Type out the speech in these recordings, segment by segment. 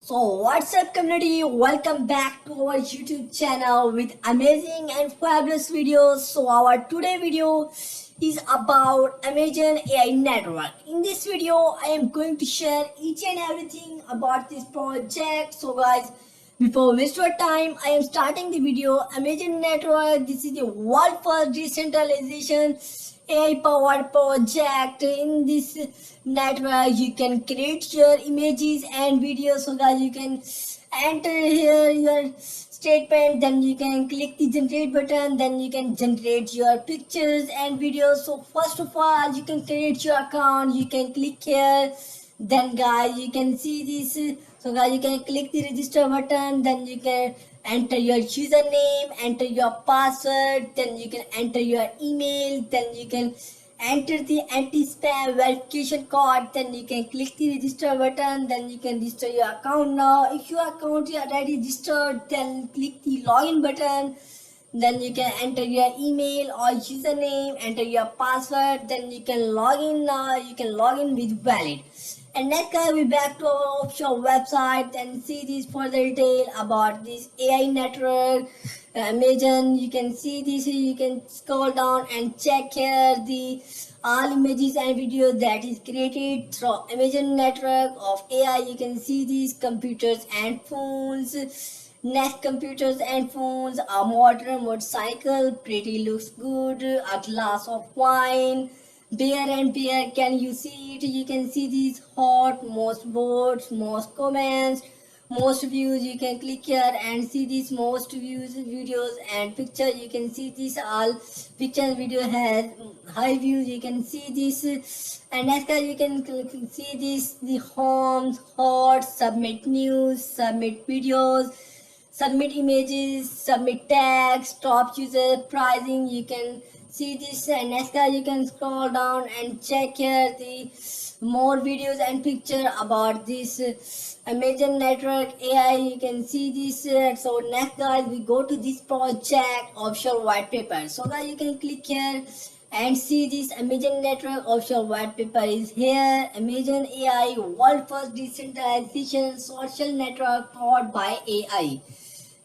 So what's up community, welcome back to our YouTube channel with amazing and fabulous videos. So our today video is about Amazon AI network. In this video I am going to share each and everything about this project. So guys, before waste your time, I am starting the video. Amazon network, this is the world first decentralization AI powered project. In this network you can create your images and videos. So guys, you can enter here your statement, then you can click the generate button, then you can generate your pictures and videos. So first of all, you can create your account, you can click here, then guys you can see this. So guys, you can click the register button, then you can enter your username, enter your password, then you can enter your email, then you can enter the anti-spam verification code, then you can click the register button, then you can register your account. Now if your account is already registered, then click the login button, then you can enter your email or username, enter your password, then you can log in. Now you can log in with valid. And next guys, we back to our official website and see this further detail about this AI network. Amazon, you can see this, you can scroll down and check here the all images and videos that is created through Amazon network of AI. You can see these computers and phones. Next, computers and phones, a modern motorcycle, pretty looks good, a glass of wine, beer and beer, can you see it? You can see these hot, most votes, most comments, most views. You can click here and see these most views, videos and pictures. You can see this all picture and video has high views. You can see this, and next you can see this, the homes, hot, submit news, submit videos, submit images, submit tags, top user pricing. You can see this, and next you can scroll down and check here the more videos and picture about this Amazon network AI. You can see this. So next guys, we go to this project official white paper. So guys, you can click here and see this Amazon network official white paper is here. Amazon AI, world first decentralization social network powered by AI.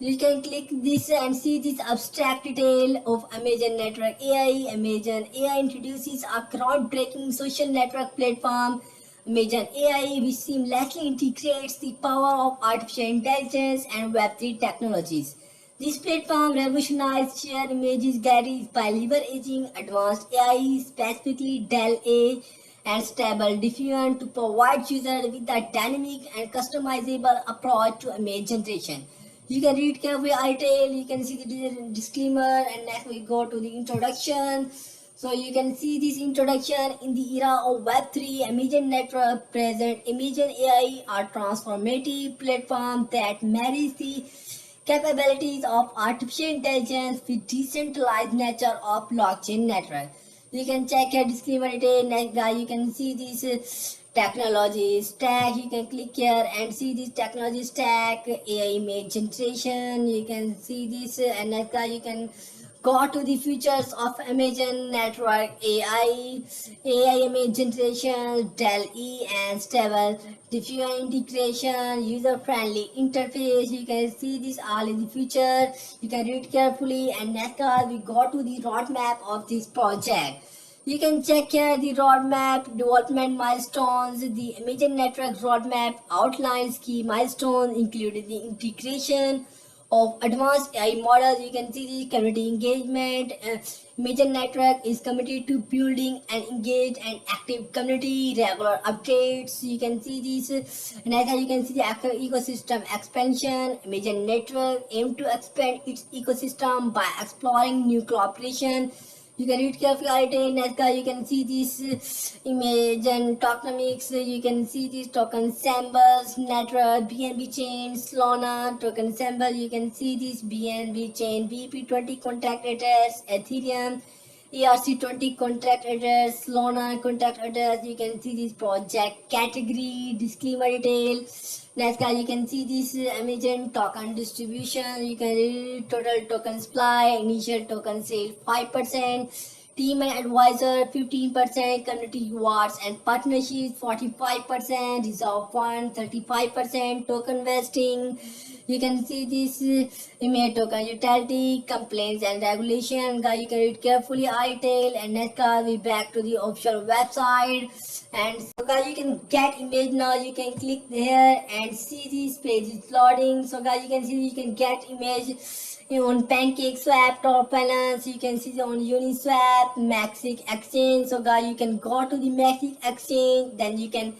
You can click this and see this abstract detail of Amazon Network AI. Amazon AI introduces a groundbreaking social network platform, Amazon AI, which seamlessly integrates the power of artificial intelligence and Web3 technologies. This platform revolutionized shared images galleries by leveraging advanced AI, specifically DAL-A and Stable Diffusion, to provide users with a dynamic and customizable approach to image generation. You can read carefully detail, you can see the disclaimer, and next we go to the introduction. So you can see this introduction. In the era of Web3, Amazon Network present Amazon AI, a transformative platform that marries the capabilities of artificial intelligence with decentralized nature of blockchain network. You can check your disclaimer detail. Next guy, you can see this technology stack. You can click here and see this technology stack, AI image generation. You can see this, and next guy, you can go to the features of Amazon Network AI, AI image generation, DAL-E and Stable Diffusion integration, user-friendly interface. You can see this all in the future. You can read carefully, and next we go to the roadmap of this project. You can check here the roadmap, development milestones. The Amazon Network roadmap outlines key milestones, including the integration of advanced AI models. You can see the community engagement. Amazon Network is committed to building an engaged and active community, regular updates. You can see this. And you can see the ecosystem expansion. Amazon Network aims to expand its ecosystem by exploring new cooperation. You can read carefully. Next you can see this image and tokenomics. You can see these token symbols, network, BNB chain, Solana, token symbol. You can see this BNB chain, BP20 contract address, Ethereum, ERC20 contract address, Solana contract address. You can see this project category, disclaimer detail. Next you can see this Amazon token distribution. You can read total token supply, initial token sale 5%, Team and advisor 15%, community rewards and partnerships 45%, reserve fund 35%, token vesting. You can see this email token utility, complaints and regulation. Guys, you can read carefully ITAL and next guys we back to the official website. And so guys, you can get image now. You can click there and see this page is loading. So guys, you can see you can get image on PancakeSwap, Top Balance. You can see on Uniswap, Maxic Exchange. So guys, you can go to the Maxic Exchange, then you can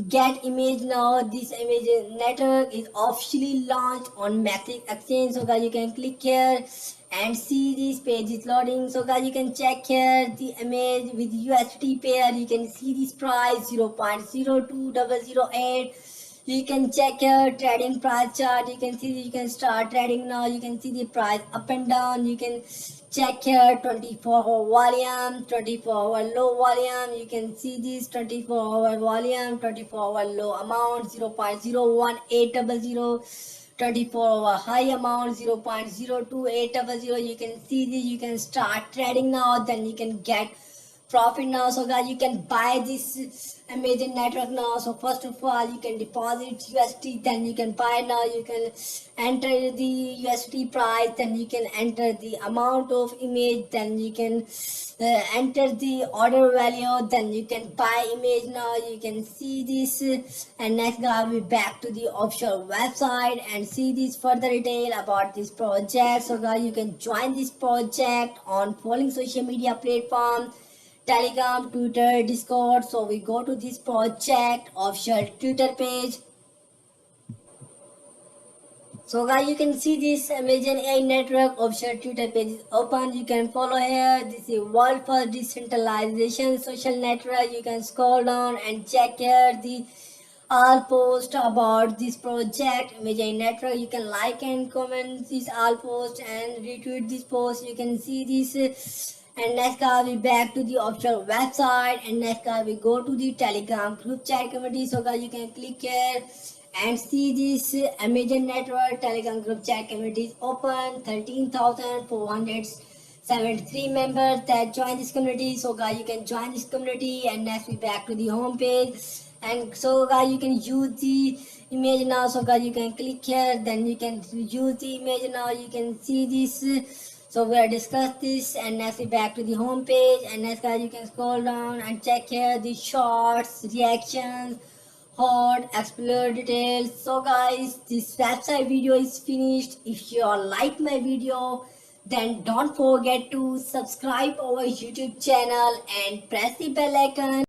get image now. This image network is officially launched on Maxic Exchange. So guys, you can click here and see this page is loading. So guys, you can check here the image with USDT pair. You can see this price 0.02008. You can check your trading price chart. You can see you can start trading now. You can see the price up and down. You can check here 24-hour volume, 24-hour low volume. You can see this 24-hour volume, 24-hour low amount 0.01800, 24-hour high amount 0.02800. You can see this. You can start trading now. Then you can get profit now. So guys, you can buy this Amazon network now. So first of all, you can deposit USD, then you can buy now. You can enter the USD price, then you can enter the amount of image, then you can enter the order value, then you can buy image now. You can see this and next guy will be back to the official website and see this further detail about this project. So guys, you can join this project on following social media platform: Telegram, Twitter, Discord. So we go to this project official Twitter page. So guys, you can see this Amazon AI Network official Twitter page is open. You can follow here. This is World First Decentralization Social Network. You can scroll down and check here the all post about this project Amazon Network. You can like and comment this all post and retweet this post. You can see this. And next guys, we back to the official website and next guys, we go to the Telegram group chat community. So guys, you can click here and see this Amazon Network Telegram group chat community is open. 13,473 members that join this community. So guys, you can join this community and next we back to the home page. And so guys, you can use the image now. So guys, you can click here, then you can use the image now. You can see this. So we have discussed this and next we back to the home page and next guys, you can scroll down and check here the shorts, reactions, hot, explore details. So guys, this website video is finished. If you all like my video, then don't forget to subscribe our YouTube channel and press the bell icon.